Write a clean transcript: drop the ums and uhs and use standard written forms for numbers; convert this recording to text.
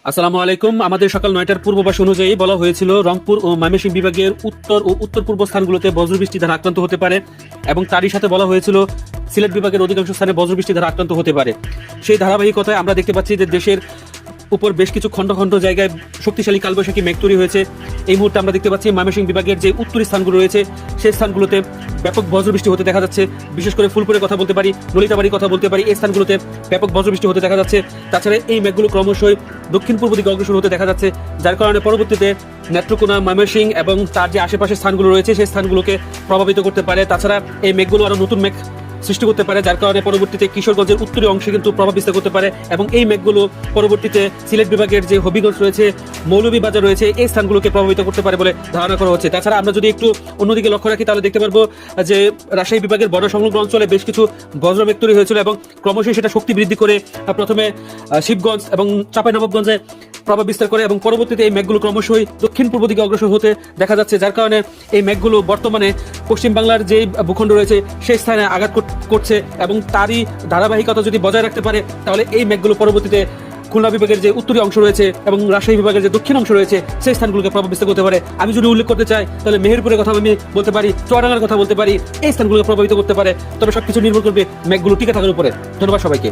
আসসালামু আলাইকুম। আমাদের সকাল 9টার পূর্বাভাস অনুযায়ী বলা হয়েছিল রংপুর ও ময়মনসিংহ বিভাগের উত্তর ও উত্তর পূর্ব স্থানগুলোতে বজ্রবৃষ্টি দ্বারা আক্রান্ত হতে পারে এবং তারই সাথে বলা হয়েছিল সিলেট বিভাগের অধিকাংশ স্থানে বজ্রবৃষ্টি দ্বারা আক্রান্ত হতে পারে। সেই ধারাবাহিকতায় আমরা দেখতে পাচ্ছি যে দেশের উপর বেশ কিছু খণ্ড খণ্ড জায়গায় শক্তিশালী কালবৈশাখী মেঘ তৈরি হয়েছে। এই মুহূর্তে আমরা দেখতে পাচ্ছি ময়মনসিংহ বিভাগের যে উত্তরি স্থানগুলো রয়েছে সেই স্থানগুলোতে ব্যাপক বজ্রবৃষ্টি হতে দেখা যাচ্ছে। বিশেষ করে ফুলপুরের কথা বলতে পারি, ললিতাবাড়ির কথা বলতে পারি, এই স্থানগুলোতে ব্যাপক বজ্রবৃষ্টি হতে দেখা যাচ্ছে। তাছাড়া এই মেঘগুলো ক্রমশই দক্ষিণ পূর্ব দিকে অগ্রসর হতে দেখা যাচ্ছে, যার কারণে পরবর্তীতে নেত্রকোনা, ময়মনসিংহ এবং তার যে আশেপাশের স্থানগুলো রয়েছে সেই স্থানগুলোকে প্রভাবিত করতে পারে। তাছাড়া এই মেঘগুলো আরো নতুন মেঘ সৃষ্টি করতে পারে, যার কারণে পরবর্তীতে কিশোরগঞ্জের উত্তরী অংশে কিন্তু প্রভাব বিস্তার করতে পারে এবং এই মেঘগুলো পরবর্তীতে সিলেট বিভাগের যে হবিগঞ্জ রয়েছে, মৌলভীবাজার রয়েছে, এই স্থানগুলোকে প্রভাবিত করতে পারে বলে ধারণা করা হচ্ছে। তাছাড়া আমরা যদি একটু অন্যদিকে লক্ষ্য রাখি তাহলে দেখতে পারবো যে রাজশাহী বিভাগের বর্ডার সংলগ্ন অঞ্চলে বেশ কিছু বজ্রমেঘ তৈরি হয়েছিল এবং ক্রমশই সেটা শক্তি বৃদ্ধি করে প্রথমে শিবগঞ্জ এবং চাঁপাইনবাবগঞ্জে প্রভাব বিস্তার করে এবং পরবর্তীতে এই মেঘগুলো ক্রমশই দক্ষিণ পূর্ব দিকে অগ্রসর হতে দেখা যাচ্ছে, যার কারণে এই মেঘগুলো বর্তমানে পশ্চিম বাংলার যে ভূখণ্ড রয়েছে সেই স্থানে আঘাত করছে এবং তারই ধারাবাহিকতা যদি বজায় রাখতে পারে তাহলে এই মেঘগুলো পরবর্তীতে খুলনা বিভাগের যে উত্তরী অংশ রয়েছে এবং রাজশাহী বিভাগের যে দক্ষিণ অংশ রয়েছে সেই স্থানগুলোকে প্রভাব বিস্তার করতে পারে। আমি যদি উল্লেখ করতে চাই তাহলে মেহেরপুরের কথা আমি বলতে পারি, চুয়াডাঙ্গার কথা বলতে পারি, এই স্থানগুলোকে প্রভাবিত করতে পারে। তবে সবকিছু নির্ভর করবে মেঘগুলো টিকে থাকার উপরে। ধন্যবাদ সবাইকে।